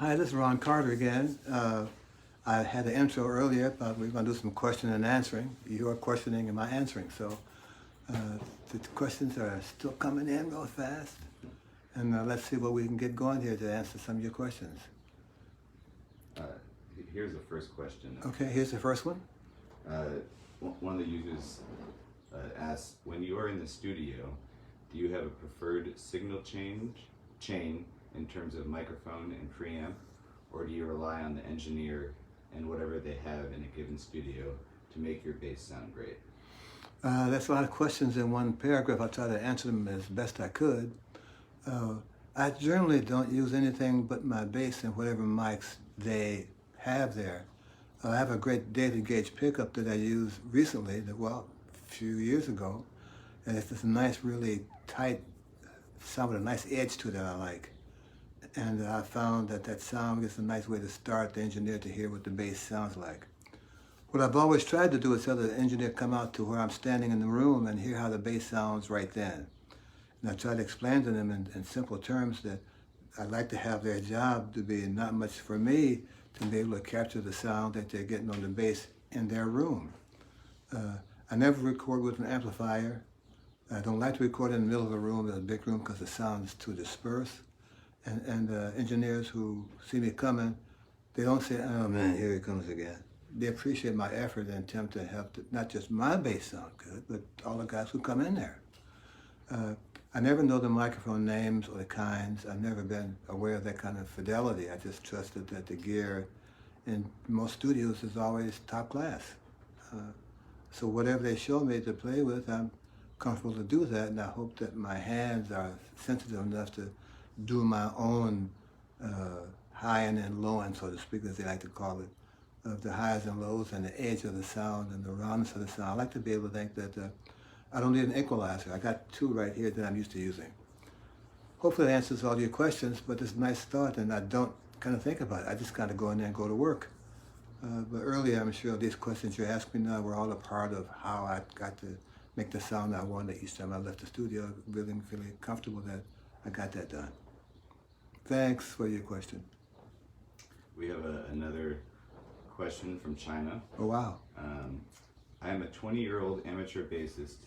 Hi, this is Ron Carter again. I had an intro earlier, but we're going to do some questioning and answering. You are questioning and my answering. So uh, the questions are still coming in real fast. And let's see what we can get going here to answer some of your questions. Uh, Here's the first question. Okay, here's the first one. One of the users asks, when you are in the studio, do you have a preferred signal chain in terms of microphone and preamp, or do you rely on the engineer and whatever they have in a given studio to make your bass sound great? That's a lot of questions in one paragraph. I'll try to answer them as best I could. I generally don't use anything but my bass and whatever mics they have there. I have a great daily gauge pickup that I used recently, a few years ago, and it's just a nice, really tight sound with a nice edge to it that I like. And I found that sound is a nice way to start the engineer to hear what the bass sounds like. What I've always tried to do is have the engineer come out to where I'm standing in the room and hear how the bass sounds right then. And I try to explain to them in simple terms that I'd like to have their job to be not much for me to be able to capture the sound that they're getting on the bass in their room. I never record with an amplifier. I don't like to record in the middle of a room, in a big room, because the sound is too dispersed. And engineers who see me coming, they don't say, oh man, here he comes again. They appreciate my effort and attempt to help not just my bass sound good, but all the guys who come in there. I never know the microphone names or the kinds. I've never been aware of that kind of fidelity. I just trusted that the gear in most studios is always top class. So whatever they show me to play with, I'm comfortable to do that, and I hope that my hands are sensitive enough to do my own high end and low end, so to speak, as they like to call it, of the highs and lows and the edge of the sound and the roundness of the sound. I like to be able to think that I don't need an equalizer. I got two right here that I'm used to using. Hopefully that answers all your questions, but it's a nice thought, and I don't kind of think about it. I just kind of go in there and go to work. But earlier, I'm sure these questions you're asking me now were all a part of how I got to make the sound I wanted each time I left the studio, feeling comfortable that I got that done. Thanks for your question. We have another question from China. Oh, wow. I am a 20-year-old amateur bassist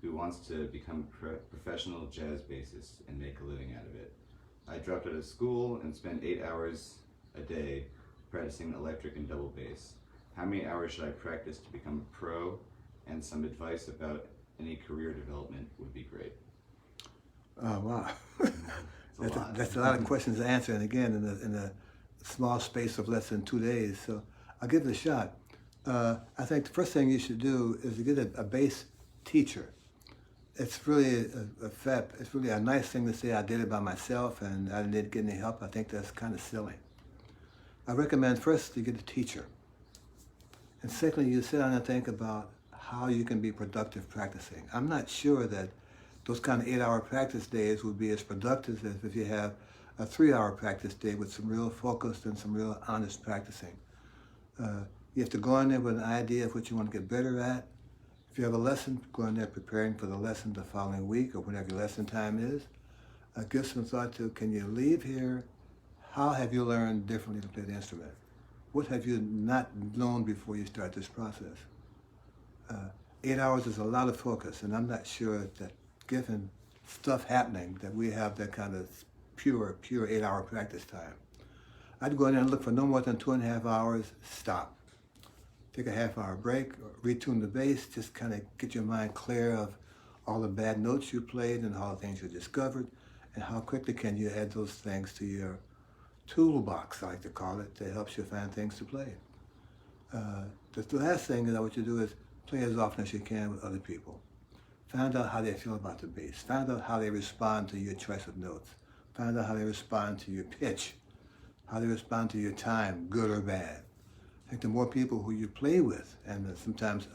who wants to become a professional jazz bassist and make a living out of it. I dropped out of school and spent 8 hours a day practicing electric and double bass. How many hours should I practice to become a pro? And some advice about any career development would be great. Oh, wow. That's a lot. lot of questions to answer, and again, in a small space of less than 2 days. So I'll give it a shot. I think the first thing you should do is to get a bass teacher. It's really it's really a nice thing to say I did it by myself and I didn't get any help. I think that's kind of silly. I recommend first you get a teacher. And secondly, you sit down and think about how you can be productive practicing. I'm not sure that those kind of 8-hour practice days would be as productive as if you have a 3-hour practice day with some real focused and some real honest practicing. You have to go in there with an idea of what you want to get better at. If you have a lesson, go in there preparing for the lesson the following week or whenever your lesson time is. Give some thought to, can you leave here? How have you learned differently to play the instrument? What have you not known before you start this process? 8 hours is a lot of focus, and I'm not sure that given stuff happening that we have that kind of pure 8-hour practice time. I'd go in there and look for no more than 2.5 hours, stop. Take a half-hour break, or retune the bass, just kind of get your mind clear of all the bad notes you played and all the things you discovered, and how quickly can you add those things to your toolbox, I like to call it, that helps you find things to play. The last thing that I want you to do is play as often as you can with other people. Find out how they feel about the bass. Find out how they respond to your choice of notes. Find out how they respond to your pitch, how they respond to your time, good or bad. I think the more people who you play with, and sometimes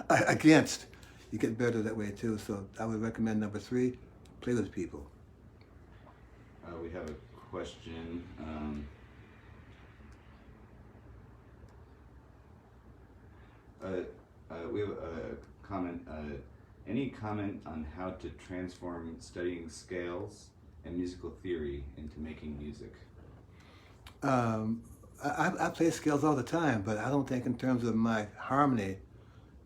against, you get better that way too. So I would recommend number 3, play with people. We have a question. We have a comment. Any comment on how to transform studying scales and musical theory into making music? I play scales all the time, but I don't think in terms of my harmony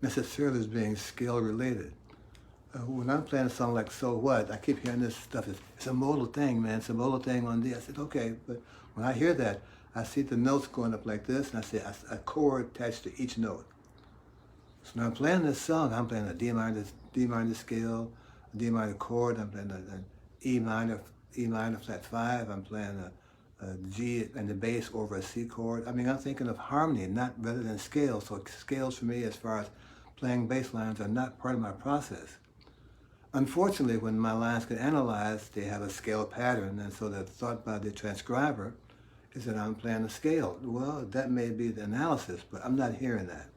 necessarily as being scale related. When I'm playing a song like So What, I keep hearing this stuff. It's a modal thing, man. It's a modal thing on D. I said, okay, but when I hear that, I see the notes going up like this, and I see a chord attached to each note. So when I'm playing this song, I'm playing a D minor scale, a D minor chord. I'm playing an E minor flat 5. I'm playing a G and the bass over a C chord. I mean, I'm thinking of harmony, not rather than scales. So scales for me, as far as playing bass lines, are not part of my process. Unfortunately, when my lines get analyzed, they have a scale pattern, and so the thought by the transcriber is that I'm playing a scale. Well, that may be the analysis, but I'm not hearing that.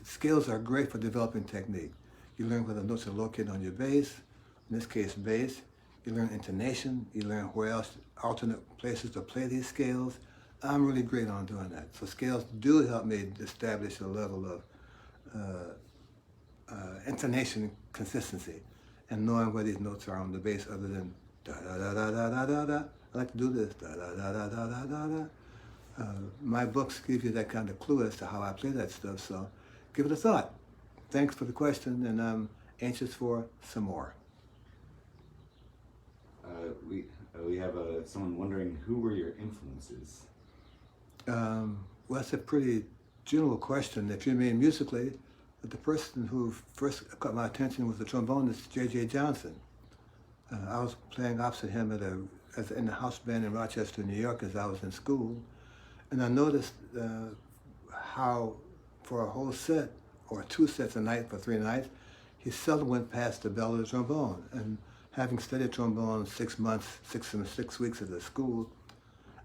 Scales are great for developing technique. You learn where the notes are located on your bass, in this case bass. You learn intonation. You learn where else, alternate places to play these scales. I'm really great on doing that. So scales do help me establish a level of intonation consistency and knowing where these notes are on the bass other than da da da da da da da da. I like to do this da da da da da da da da. My books give you that kind of clue as to how I play that stuff, so give it a thought. Thanks for the question, and I'm anxious for some more. We have someone wondering, who were your influences? Well, that's a pretty general question. If you mean musically, the person who first caught my attention was the trombonist J.J. Johnson. I was playing opposite him in the house band in Rochester, New York, as I was in school, and I noticed how for a whole set, or 2 sets a night for 3 nights, he seldom went past the bell of the trombone. And having studied trombone 6 months, 6 weeks at the school,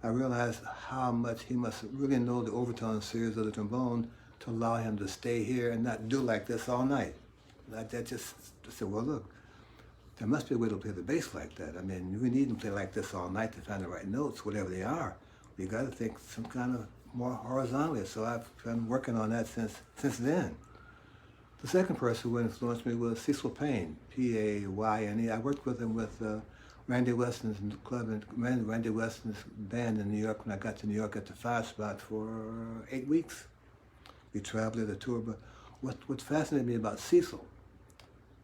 I realized how much he must really know the overtone series of the trombone to allow him to stay here and not do like this all night. I just said, well, look, there must be a way to play the bass like that. I mean, we need to play like this all night to find the right notes, whatever they are. We got to think some kind of more horizontally. So I've been working on that since then. The second person who influenced me was Cecil Payne, P-A-Y-N-E. I worked with him with Randy Weston's club and Randy Weston's band in New York when I got to New York at the 5 Spot for 8 weeks. We traveled the tour, but what fascinated me about Cecil,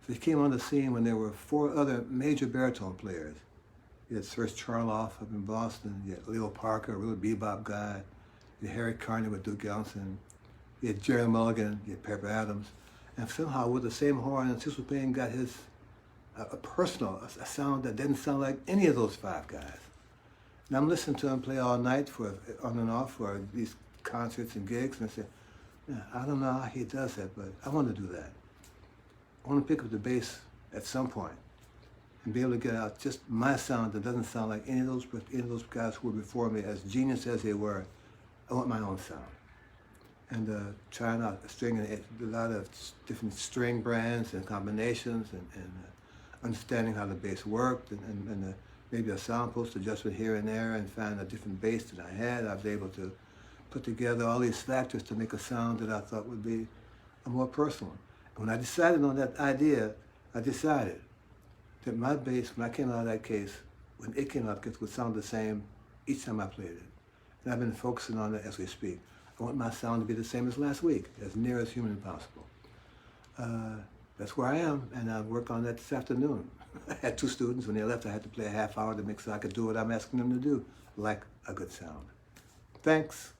so he came on the scene when there were 4 other major baritone players. You had Serge Charloff up in Boston, you had Leo Parker, a real bebop guy, you had Harry Carney with Duke Ellington, you had Jerry Mulligan, you had Pepper Adams, and somehow with the same horn, Cecil Payne got his a sound that didn't sound like any of those 5 guys. And I'm listening to him play all night on and off for these concerts and gigs, and I said, yeah, I don't know how he does that, but I want to do that. I want to pick up the bass at some point and be able to get out just my sound that doesn't sound like any of those guys who were before me, as genius as they were. I want my own sound. And trying out a lot of different string brands and combinations, and understanding how the bass worked, and maybe a sound post adjustment here and there, and find a different bass that I had. I was able to put together all these factors to make a sound that I thought would be a more personal. And when I decided on that idea, I decided that my bass, when I came out of that case, when it came out, it would sound the same each time I played it. And I've been focusing on it as we speak. I want my sound to be the same as last week, as near as humanly possible. That's where I am, and I'll work on that this afternoon. I had 2 students. When they left, I had to play a half hour to make sure I could do what I'm asking them to do, like a good sound. Thanks.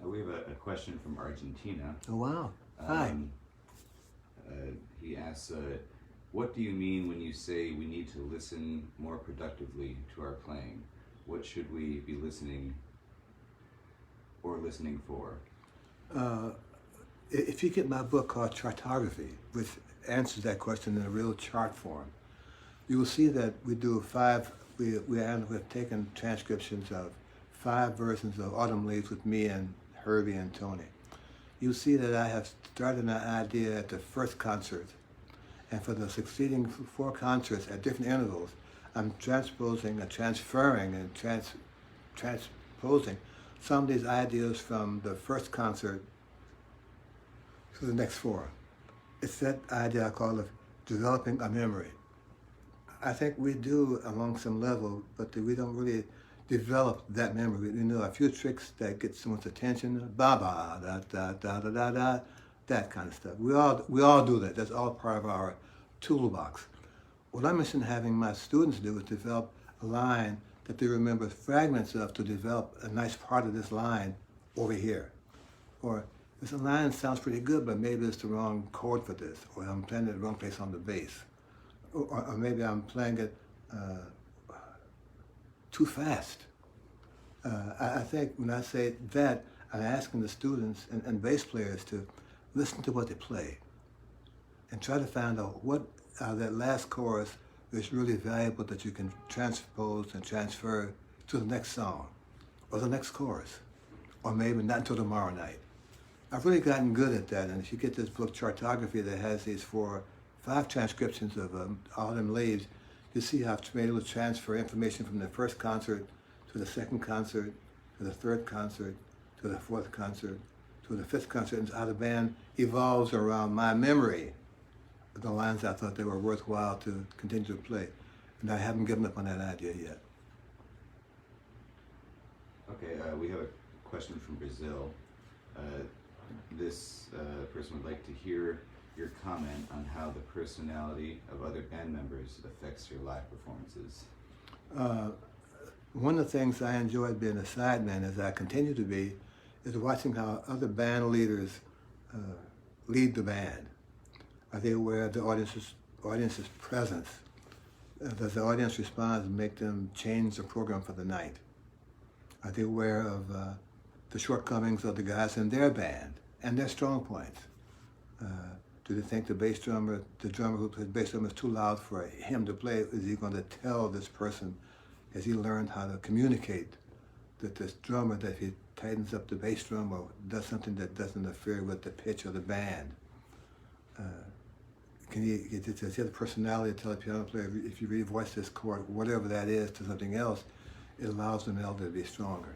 We have a question from Argentina. Oh, wow. Hi. He asks, what do you mean when you say we need to listen more productively to our playing? What should we be listening for? If you get my book called Chartography, which answers that question in a real chart form, you will see that we do we've taken transcriptions of 5 versions of Autumn Leaves with me and Herbie and Tony. You'll see that I have started an idea at the first concert, and for the succeeding 4 concerts at different intervals, I'm transposing and transferring and transposing some of these ideas from the first concert to the next 4. It's that idea I call of developing a memory. I think we do along some level, but we don't really develop that memory. You know, a few tricks that get someone's attention, ba ba da da da da da da, that kind of stuff. We all do that. That's all part of our toolbox. What I'm interested in having my students do is develop a line that they remember fragments of to develop a nice part of this line over here. Or this line sounds pretty good, but maybe it's the wrong chord for this, or I'm playing it the wrong place on the bass, or maybe I'm playing it too fast. I think when I say that, I'm asking the students and bass players to listen to what they play and try to find out what that last chorus is really valuable that you can transpose and transfer to the next song or the next chorus, or maybe not until tomorrow night. I've really gotten good at that, and if you get this book, Chartography, that has these 4 or 5 transcriptions of all them leaves, you see how I've been able to transfer information from the first concert to the second concert, to the third concert, to the fourth concert, to the fifth concert, and how the band evolves around my memory of the lines I thought they were worthwhile to continue to play. And I haven't given up on that idea yet. Okay, we have a question from Brazil. This person would like to hear your comment on how the personality of other band members affects your live performances. One of the things I enjoyed being a sideman, as I continue to be, is watching how other band leaders lead the band. Are they aware of the audience's presence? Does the audience response make them change the program for the night? Are they aware of the shortcomings of the guys in their band and their strong points? Do they think the drummer who plays bass drum is too loud for him to play? Is he going to tell this person, has he learned how to communicate that this drummer, that if he tightens up the bass drum or does something that doesn't interfere with the pitch of the band? Does he have the personality to tell a piano player, if you revoice this chord, whatever that is, to something else, it allows the melody to be stronger.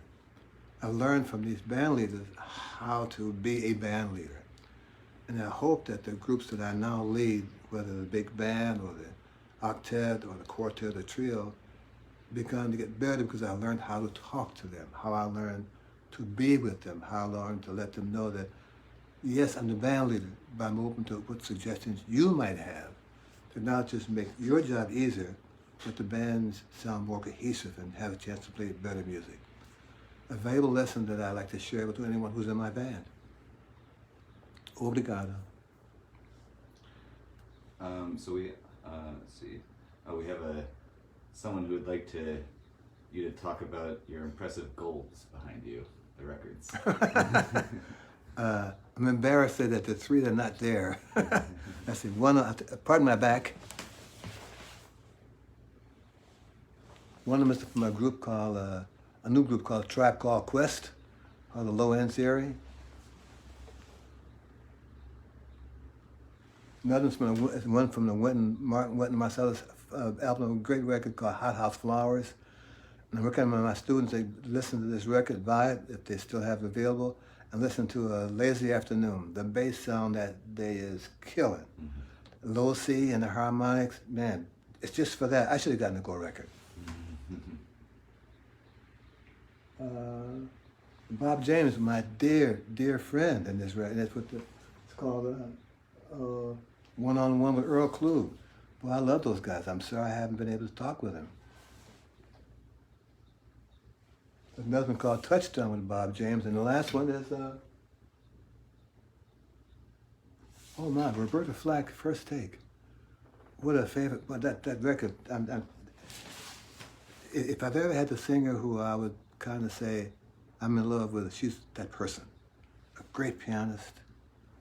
I've learned from these band leaders how to be a band leader. And I hope that the groups that I now lead, whether the big band or the octet or the quartet or trio, begun to get better because I learned how to talk to them, how I learned to be with them, how I learned to let them know that, yes, I'm the band leader, but I'm open to what suggestions you might have to not just make your job easier, but the bands sound more cohesive and have a chance to play better music. A valuable lesson that I like to share with anyone who's in my band. Obrigado. So we let's see. We have someone who would like you to talk about your impressive goals behind you, the records. I'm embarrassed that the 3 that are not there. I see one. Pardon my back. One of them is from a group called a new group called Tribe Called Quest, called the Low End Theory. Another one from the Wynton Marsalis album, a great record called Hot House Flowers. And I recommend my students, they listen to this record, buy it if they still have it available, and listen to a Lazy Afternoon. The bass sound that day is killing. Mm-hmm. Low C and the harmonics, man, it's just for that. I should have gotten a gold record. Mm-hmm. Bob James, my dear, dear friend in this record, and that's what it's called One-on-One with Earl Klug. Well, I love those guys. I'm sorry I haven't been able to talk with him. There's another one called Touchdown with Bob James, and the last one is, Roberta Flack, First Take. What a favorite, well, that record. If I've ever had a singer who I would kind of say I'm in love with, she's that person. A great pianist,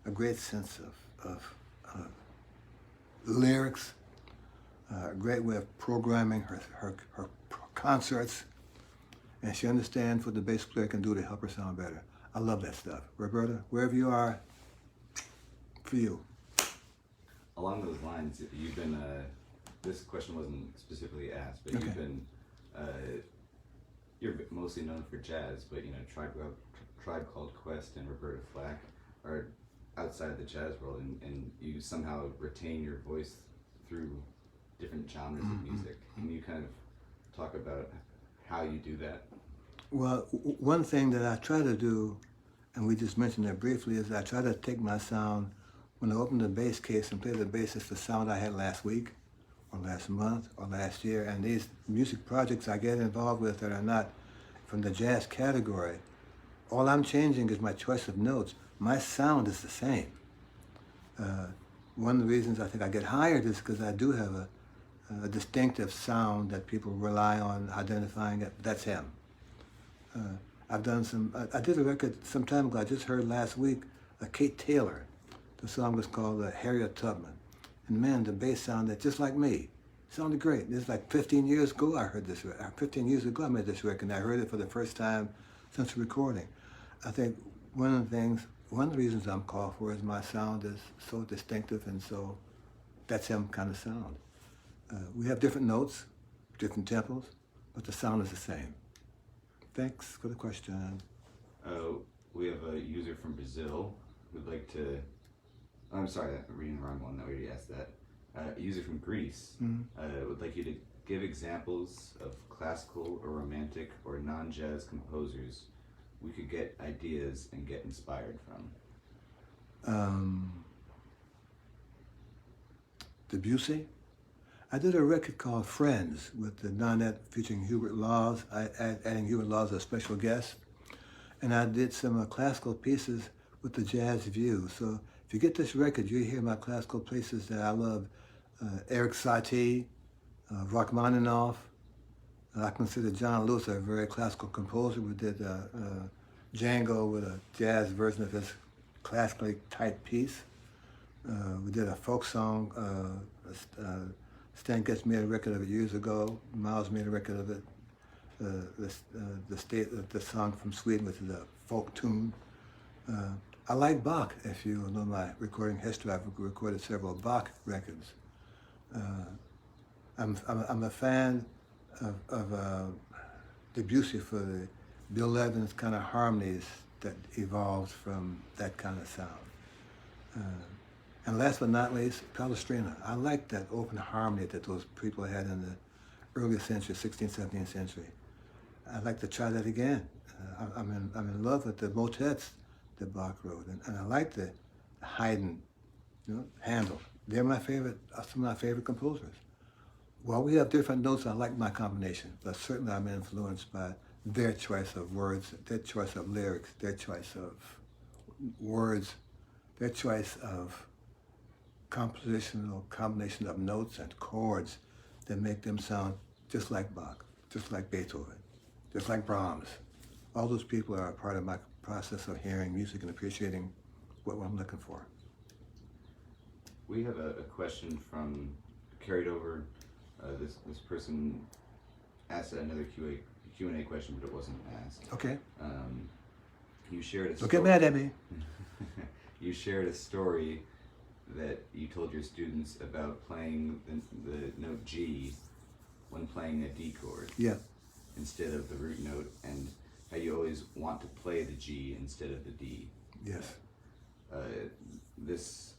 a great sense of lyrics, a great way of programming her concerts, and she understands what the bass player can do to help her sound better. I love that stuff. Roberta, wherever you are, for you. Along those lines, you've been, this question wasn't specifically asked, but okay. You've been, you're mostly known for jazz, but Tribe Called Quest and Roberta Flack are outside of the jazz world, and you somehow retain your voice through different genres of music. Can you kind of talk about how you do that? Well, one thing that I try to do, and we just mentioned that briefly, is I try to take my sound, when I open the bass case and play the bass, it's the sound I had last week, or last month, or last year. And these music projects I get involved with that are not from the jazz category, all I'm changing is my choice of notes. My sound is the same. One of the reasons I think I get hired is because I do have a distinctive sound that people rely on identifying it. That's him. I've done some, I did a record some time ago, I just heard last week, Kate Taylor. The song was called Harriet Tubman. And man, the bass sounded just like me. It sounded great. This is like 15 years ago I heard this, 15 years ago I made this record, and I heard it for the first time since the recording. I think one of the reasons I'm called for is my sound is so distinctive, and so that's him kind of sound. We have different notes, different tempos, but the sound is the same. Thanks for the question. We have a user from Brazil who'd like to, I'm sorry, I'm reading the wrong one, we already asked that. A user from Greece would like you to give examples of classical or romantic or non-jazz composers we could get ideas and get inspired from. Debussy. I did a record called Friends with the Nonette featuring Hubert Laws, adding Hubert Laws as a special guest. And I did some classical pieces with the jazz view. So if you get this record, you hear my classical pieces that I love. Eric Satie, Rachmaninoff. I consider John Lewis a very classical composer. We did Django with a jazz version of his classically typed piece. We did a folk song. Stan Getz made a record of it years ago. Miles made a record of it. The song from Sweden, which is a folk tune. I like Bach. If you know my recording history, I've recorded several Bach records. I'm a fan of Debussy for the Bill Evans kind of harmonies that evolved from that kind of sound. And last but not least, Palestrina. I like that open harmony that those people had in the early century, 16th, 17th century. I'd like to try that again. I'm in love with the motets that Bach wrote, and I like the Haydn, Handel. They're my favorite, some of my favorite composers. While we have different notes, I like my combination, but certainly I'm influenced by their choice of words, their choice of lyrics, their choice of words, their choice of compositional combination of notes and chords that make them sound just like Bach, just like Beethoven, just like Brahms. All those people are a part of my process of hearing music and appreciating what I'm looking for. We have a question from, carried over, this person asked another Q&A question, but it wasn't asked. Okay. You shared a story. Don't get mad at me. You shared a story that you told your students about playing the note G when playing a D chord. Yeah. Instead of the root note, and how you always want to play the G instead of the D. Yes. This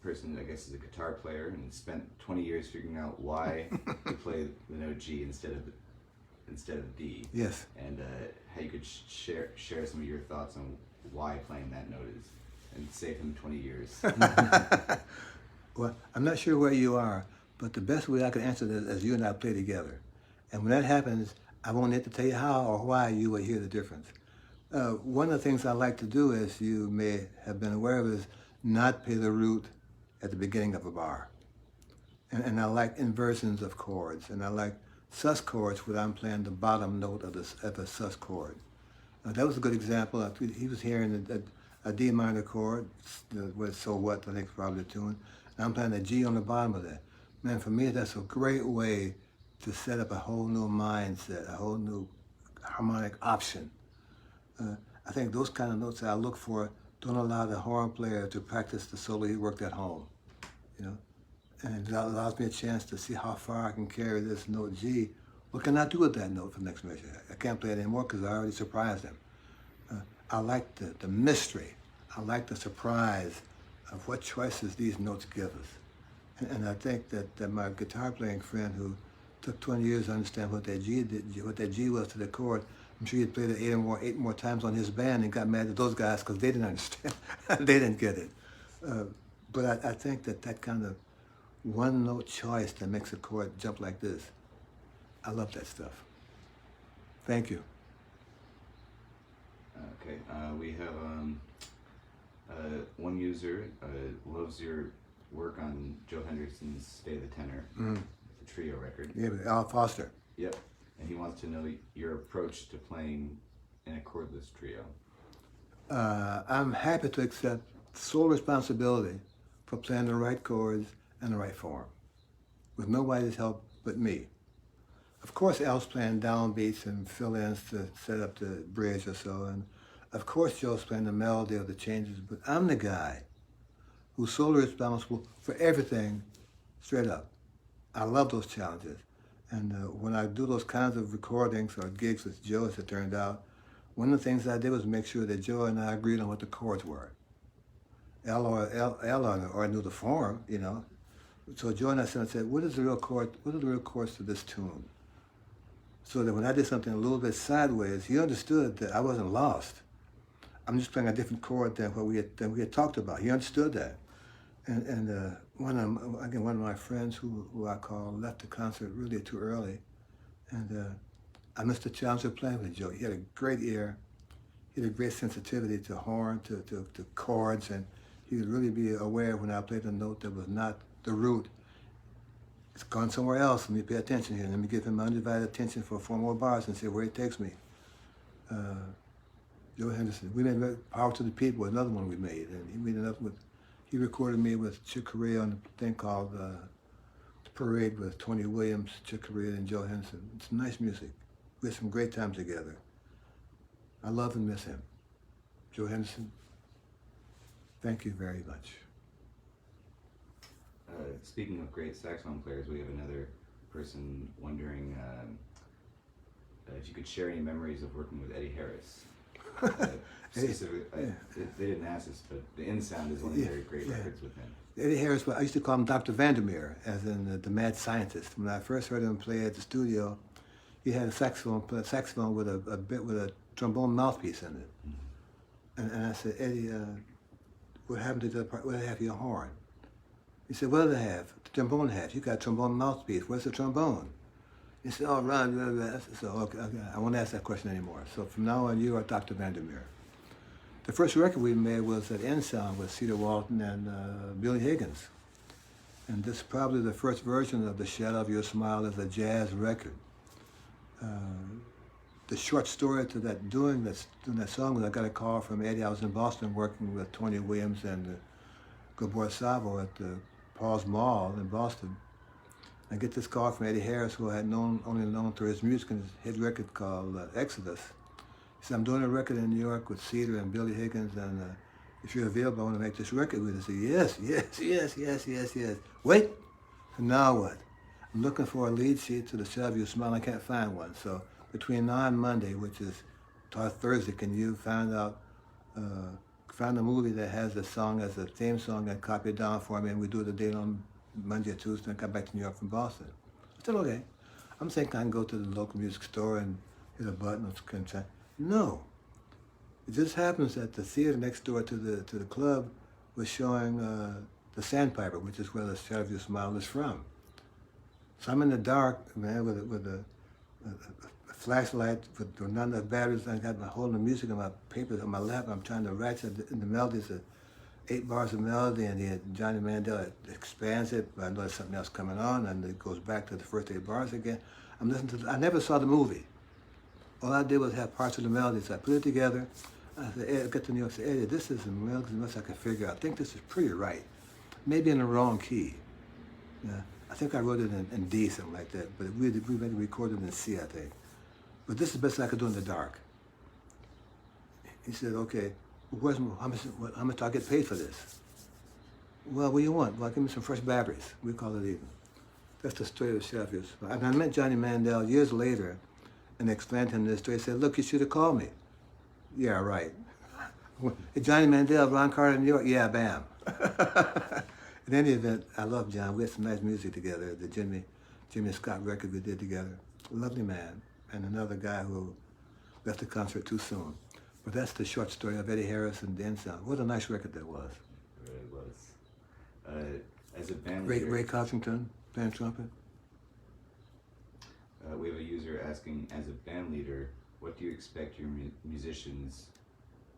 person, I guess, is a guitar player and spent 20 years figuring out why you play the note G instead of D. Yes. And how you could share some of your thoughts on why playing that note is, and save him 20 years. Well, I'm not sure where you are, but the best way I can answer this is you and I play together. And when that happens, I won't have to tell you how or why you will hear the difference. One of the things I like to do, as you may have been aware of, is not play the root at the beginning of a bar. And I like inversions of chords, and I like sus chords when I'm playing the bottom note of the sus chord. That was a good example. He was hearing a D minor chord, with So What, I think is probably the tune, and I'm playing a G on the bottom of that. Man, for me, that's a great way to set up a whole new mindset, a whole new harmonic option. I think those kind of notes that I look for don't allow the horn player to practice the solo he worked at home, And it allows me a chance to see how far I can carry this note G. What can I do with that note for the next measure? I can't play it anymore because I already surprised him. I like the mystery. I like the surprise of what choices these notes give us. And I think that my guitar playing friend who Took 20 years to understand what that G did, what that G was to the chord. I'm sure he played it eight more times on his band and got mad at those guys because they didn't understand. They didn't get it. But I think that kind of one note choice that makes a chord jump like this, I love that stuff. Thank you. Okay, we have one user loves your work on Joe Henderson's Stay the Tenor, the trio record. Yeah, but Al Foster. Yep, and he wants to know your approach to playing in a chordless trio. I'm happy to accept sole responsibility for playing the right chords and the right form, with nobody's help but me. Of course, Al's playing downbeats and fill-ins to set up the bridge or so, and of course Joe's playing the melody or the changes, but I'm the guy who's solely responsible for everything straight up. I love those challenges, and when I do those kinds of recordings or gigs with Joe, as it turned out, one of the things I did was make sure that Joe and I agreed on what the chords were. Al or knew the form, you know. So Joe and I said, what are the real chords to this tune? So that when I did something a little bit sideways, he understood that I wasn't lost. I'm just playing a different chord than what we had talked about. He understood that. And one of my friends who I call left the concert really too early. And I missed the challenge of playing with Joe. He had a great ear. He had a great sensitivity to horn, to chords, and he would really be aware when I played a note that was not the root. It's gone somewhere else. Let me pay attention here. Let me give him undivided attention for 4 more bars and see where it takes me. Joe Henderson. We made Power to the People, another one we made. And he made another one. He recorded me with Chick Corea on a thing called The Parade with Tony Williams, Chick Corea, and Joe Henderson. It's nice music. We had some great times together. I love and miss him. Joe Henderson, thank you very much. Speaking of great saxophone players, we have another person wondering if you could share any memories of working with Eddie Harris. Specifically, they didn't ask us, but the In Sound is one of their great records with him. Eddie Harris, I used to call him Dr. Vandermeer, as in the mad scientist. When I first heard him play at the studio, he had a saxophone with a trombone mouthpiece in it. Mm-hmm. And I said, Eddie, what happened to the part? Where they have your horn? He said, what do they have? The trombone has. You got a trombone mouthpiece. Where's the trombone? He said, oh, Ron, blah, blah, blah. So okay, I won't ask that question anymore. So from now on, you are Dr. Vandermeer. The first record we made was at In Sound with Cedar Walton and Billy Higgins. And this is probably the first version of The Shadow of Your Smile as a jazz record. The short story to that doing that song was I got a call from Eddie. I was in Boston working with Tony Williams and Gabor Savo at the Paul's Mall in Boston. I get this call from Eddie Harris, who I had only known through his music and his hit record called Exodus. He said, I'm doing a record in New York with Cedar and Billy Higgins, and if you're available, I want to make this record with you. I said, yes. Wait, and now what? I'm looking for a lead sheet to The Shadow of Your Smile. I can't find one. So between now and Monday, which is Thursday, can you find a movie that has the song as a theme song and copy it down for me, and we do the date on Monday or Tuesday, and come back to New York from Boston. I said, okay. I'm thinking I can go to the local music store and hit a button and try. No. It just happens that the theater next door to the club was showing the Sandpiper, which is where The Shadow of Your Smile is from. So I'm in the dark, man, with a flashlight, with none of the batteries. I got holding the music on my paper on my lap. I'm trying to ratchet in the melodies, 8 bars of melody, and Johnny Mandel expands it. But I know there's something else coming on, and it goes back to the first 8 bars again. I'm listening to. I never saw the movie. All I did was have parts of the melody, so I put it together. I said, Ed, I got to New York. I said, Eddie, this is the melody as much as I can figure out. I think this is pretty right. Maybe in the wrong key. Yeah. I think I wrote it in D, something like that, but we recorded it in C, I think. But this is the best I could do in the dark. He said, okay, how much do I get paid for this? Well, what do you want? Well, give me some fresh batteries. We call it even. That's the story of Shadow of Your Smile. And I met Johnny Mandel years later and explained to him this story. He said, look, you should have called me. Yeah, right. Johnny Mandel, Ron Carter, New York, yeah, bam. In any event, I love John. We had some nice music together. The Jimmy Jimmy Scott record we did together. Lovely man, and another guy who left the concert too soon. But that's the short story of Eddie Harris and the Ensign. What a nice record that was. It really was. As a band Ray, leader, Ray Cosington playing trumpet. we have a user asking, as a band leader, what do you expect your musicians?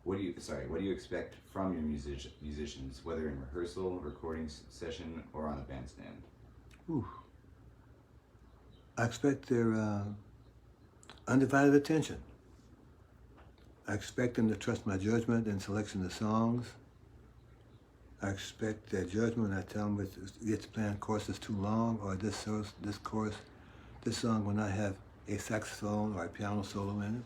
What do you expect from your musicians, whether in rehearsal, recording session, or on a bandstand? Ooh. I expect their undivided attention. I expect them to trust my judgment in selection of songs. I expect their judgment when I tell them it's playing chorus is too long, or this song will not have a saxophone or a piano solo in it.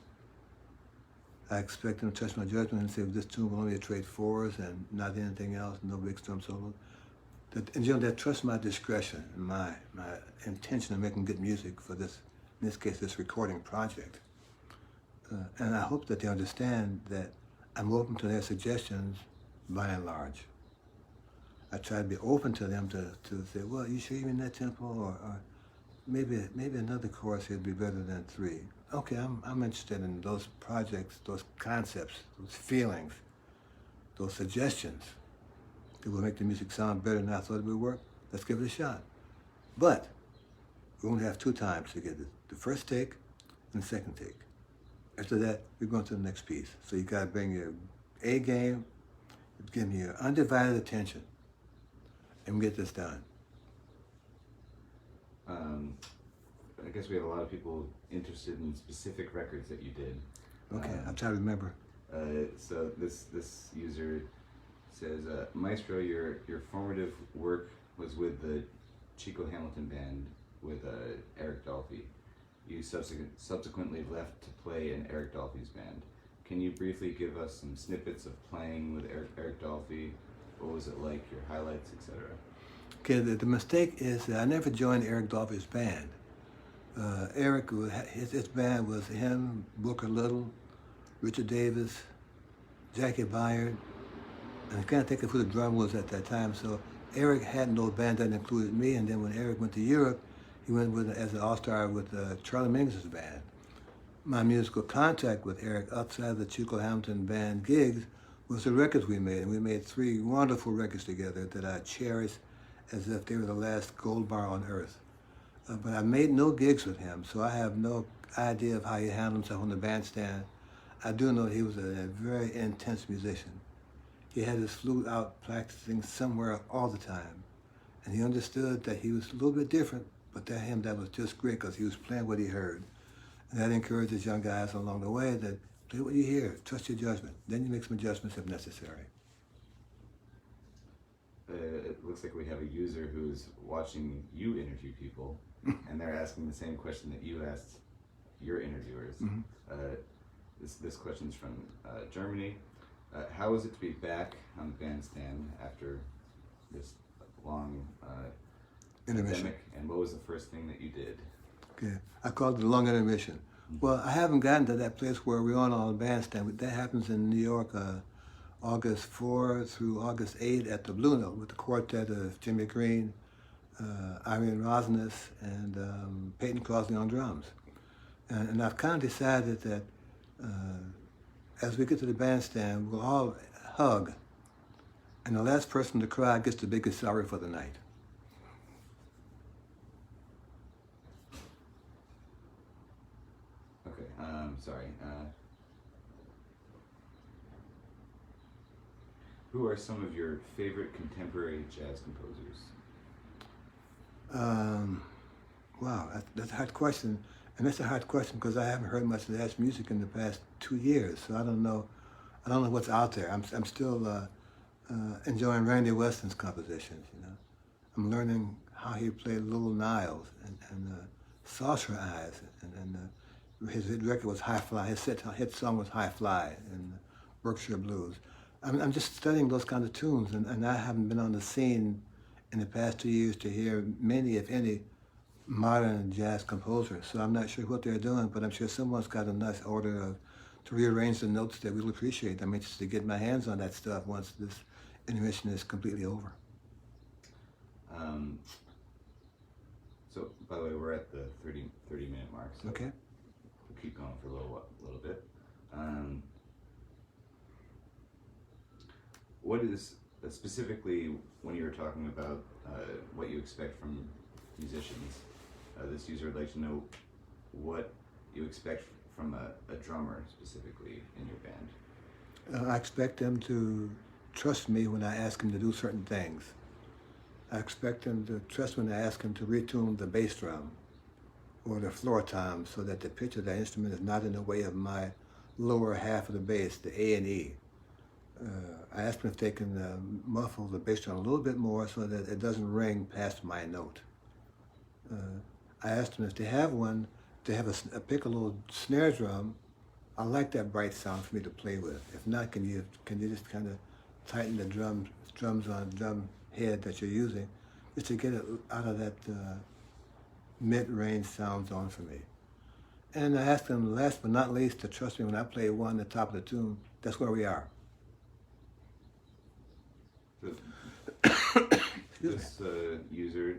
I expect them to trust my judgment and say this tune will only trade fours and not anything else, no big drum solo. In general, they trust my discretion and my intention of making good music for this, in this case, this recording project. And I hope that they understand that I'm open to their suggestions by and large. I try to be open to them to say, well, you sure you mean that tempo? Or maybe another chorus here would be better than 3. Okay, I'm interested in those projects, those concepts, those feelings, those suggestions that will make the music sound better than I thought it would work. Let's give it a shot. But we only have 2 times to get it. The first take and the second take. After that, we're going to the next piece. So you gotta bring your A game, give me your undivided attention, and get this done. I guess we have a lot of people interested in specific records that you did. Okay, I'll try to remember. So this user says, Maestro, your formative work was with the Chico Hamilton Band with Eric Dolphy. You subsequently left to play in Eric Dolphy's band. Can you briefly give us some snippets of playing with Eric Dolphy? What was it like, your highlights, etc.? Okay, the mistake is that I never joined Eric Dolphy's band. Eric, his band was him, Booker Little, Richard Davis, Jackie Byard, and I can't think of who the drummer was at that time. So Eric had no band that included me, and then when Eric went to Europe, he went as an all-star with Charlie Mingus' band. My musical contact with Eric outside the Chico Hamilton Band gigs was the records we made, and we made 3 wonderful records together that I cherish as if they were the last gold bar on earth. But I made no gigs with him, so I have no idea of how he handled himself on the bandstand. I do know he was a very intense musician. He had his flute out practicing somewhere all the time, and he understood that he was a little bit different, but to him that was just great because he was playing what he heard. And that encourages young guys along the way that play what you hear, trust your judgment. Then you make some adjustments if necessary. It looks like we have a user who's watching you interview people, and they're asking the same question that you asked your interviewers. Mm-hmm. This question's from Germany. How was it to be back on the bandstand after this long pandemic, and what was the first thing that you did? Okay, I called it the long intermission. Mm-hmm. Well, I haven't gotten to that place where we're on the bandstand. That happens in New York, August 4 through August 8 at the Blue Note with the quartet of Jimmy Green, Irene Rosnes, and Peyton Crosby on drums. And I've kind of decided that as we get to the bandstand, we'll all hug, and the last person to cry gets the biggest salary for the night. Okay, sorry. Who are some of your favorite contemporary jazz composers? Wow, that's a hard question. And that's a hard question because I haven't heard much jazz music in the past 2 years, so I don't know what's out there. I'm still enjoying Randy Weston's compositions. You know, I'm learning how he played Little Niles and Saucer Eyes, and his record was High Fly. His hit song was High Fly and Berkshire Blues. I'm just studying those kinds of tunes, and I haven't been on the scene in the past 2 years to hear many, if any, modern jazz composers. So I'm not sure what they're doing, but I'm sure someone's got a nice order to rearrange the notes that we'll appreciate. I'm interested to get my hands on that stuff once this intermission is completely over. So, by the way, we're at the 30-minute mark, so Okay. we'll keep going for a little bit. What is, specifically when you were talking about what you expect from musicians, this user would like to know what you expect from a drummer specifically in your band. I expect them to trust me when I ask them to do certain things. I expect them to trust when I ask them to retune the bass drum or the floor tom so that the pitch of the instrument is not in the way of my lower half of the bass, the A and E. I ask them if they can muffle the bass drum a little bit more so that it doesn't ring past my note. I ask them if they have one, to have a piccolo snare drum. I like that bright sound for me to play with. If not, can you just kind of tighten the drums on the drum head that you're using, just to get it out of that mid-range sound zone for me. And I ask them, last but not least, to trust me when I play one at the top of the tune. That's where we are. This user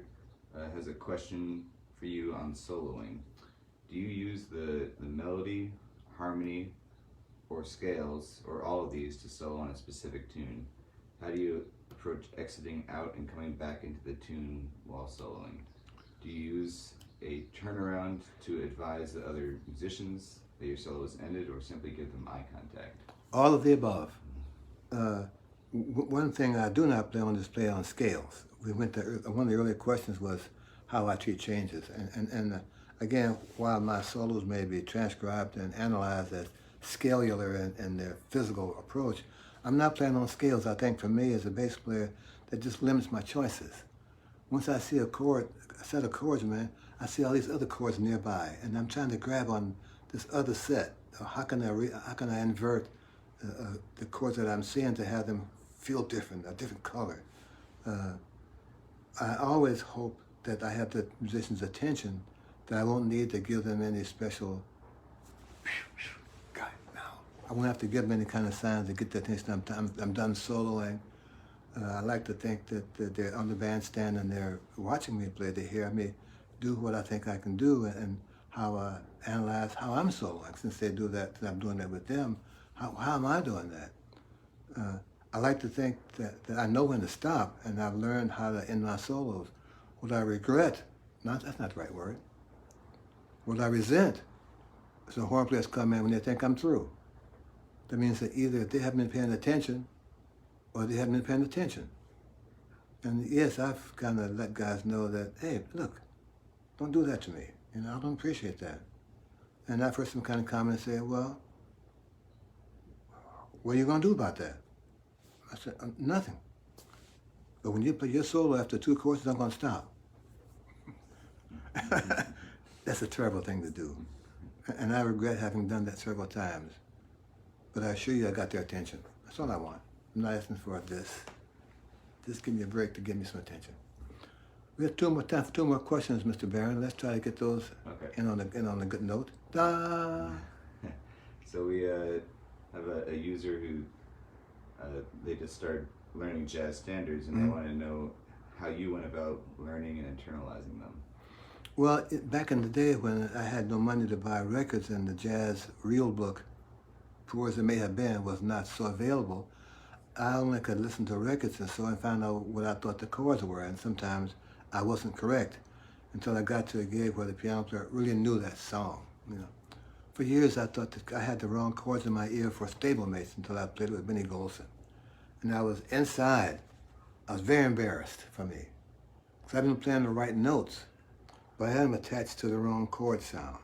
has a question for you on soloing. Do you use the melody, harmony, or scales, or all of these to solo on a specific tune? How do you approach exiting out and coming back into the tune while soloing? Do you use a turnaround to advise the other musicians that your solo is ended, or simply give them eye contact? All of the above. One thing I do not play on is play on scales. One of the earlier questions was how I treat changes. And again, while my solos may be transcribed and analyzed as scalular in their physical approach, I'm not playing on scales. I think for me as a bass player, that just limits my choices. Once I see a set of chords, man, I see all these other chords nearby, and I'm trying to grab on this other set. How can I invert the chords that I'm seeing to have them feel different, a different color? I always hope that I have the musician's attention, that I won't need to give them any special, God, no. I won't have to give them any kind of signs to get the attention. I'm done soloing. I like to think that they're on the bandstand and they're watching me play. They hear me do what I think I can do and how I analyze how I'm soloing. Since they do that, and I'm doing that with them, how am I doing that? I like to think that I know when to stop, and I've learned how to end my solos. What I regret, that's not the right word. What I resent is the horn players come in when they think I'm through. That means that either they haven't been paying attention or they haven't been paying attention. And yes, I've kind of let guys know that, hey, look, don't do that to me. You know, I don't appreciate that. And I've heard some kind of comment say, well, what are you going to do about that? I said, nothing. But when you play your solo after 2 courses, I'm going to stop. That's a terrible thing to do. And I regret having done that several times. But I assure you I got their attention. That's all I want. I'm not asking for this. Just give me a break to give me some attention. We have time for 2 more questions, Mr. Barron. Let's try to get those in on a good note. Da. So we have a user who they just started learning jazz standards, and they want to know how you went about learning and internalizing them. Well, back in the day when I had no money to buy records and the jazz reel book, poor as it may have been, was not so available, I only could listen to records and so I found out what I thought the chords were, and sometimes I wasn't correct until I got to a gig where the piano player really knew that song. You know, for years I thought that I had the wrong chords in my ear for stablemates until I played it with Benny Golson, and I was inside. I was very embarrassed for me because I've been playing the right notes, but I had them attached to the wrong chord sound.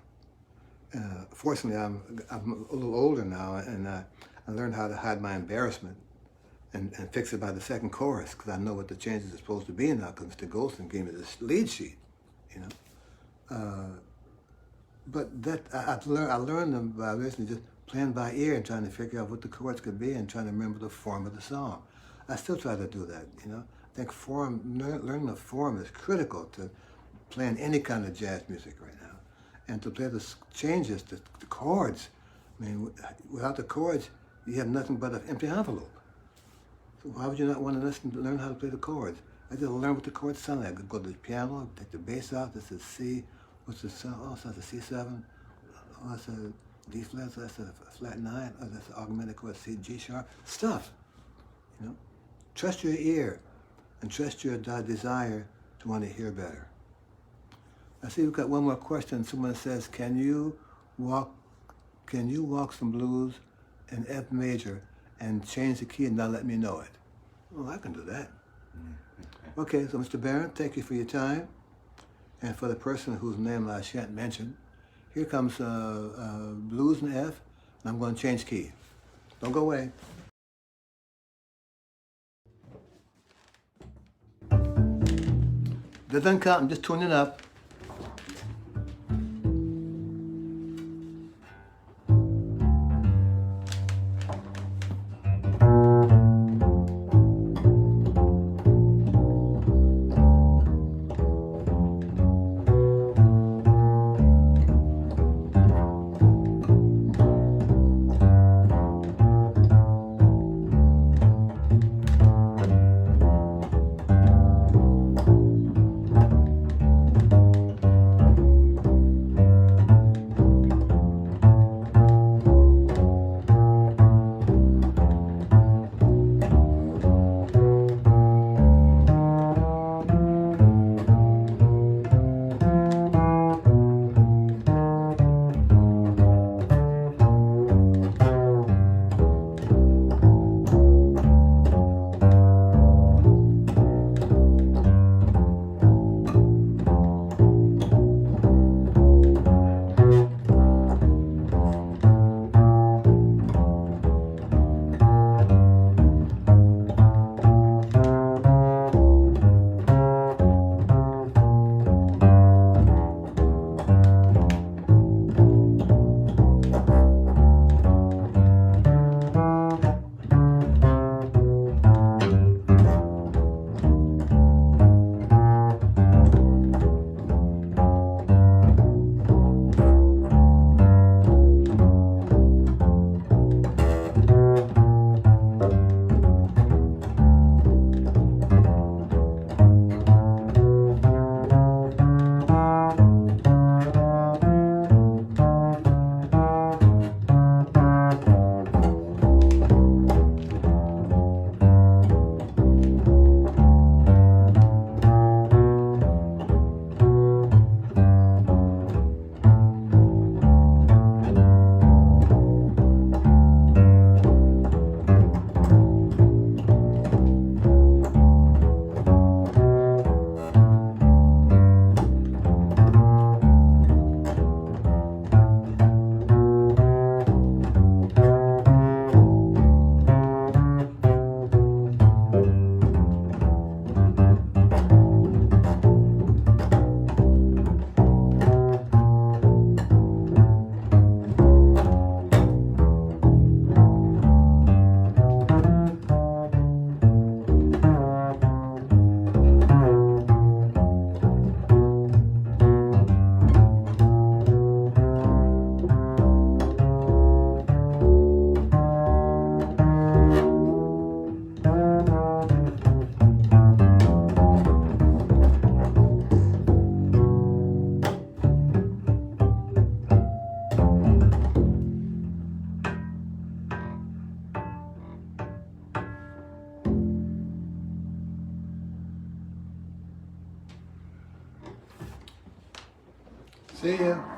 Fortunately, I'm a little older now, and I learned how to hide my embarrassment and fix it by the second chorus, because I know what the changes are supposed to be now, because Mr. Golson gave me this lead sheet, you know. But that I learned them by listening, just playing by ear and trying to figure out what the chords could be and trying to remember the form of the song. I still try to do that, you know. I think learning the form is critical to playing any kind of jazz music right now. And to play the changes, the chords. I mean, without the chords, you have nothing but an empty envelope. So why would you not want to learn how to play the chords? I just learn what the chords sound like. I go to the piano, take the bass out. This is C. What's the sound? Oh, so that's a C7. Oh, that's a D flat. So that's a flat 9. Oh, that's an augmented chord. C, G sharp. Stuff. You know. Trust your ear, and trust your desire to want to hear better. I see we've got one more question. Someone says, "Can you walk some blues in F major and change the key and not let me know it?" Well, I can do that. Okay, so Mr. Barron, thank you for your time. And for the person whose name I shan't mention, here comes blues in F, and I'm going to change key. Don't go away. That doesn't count, I'm just tuning up. See ya.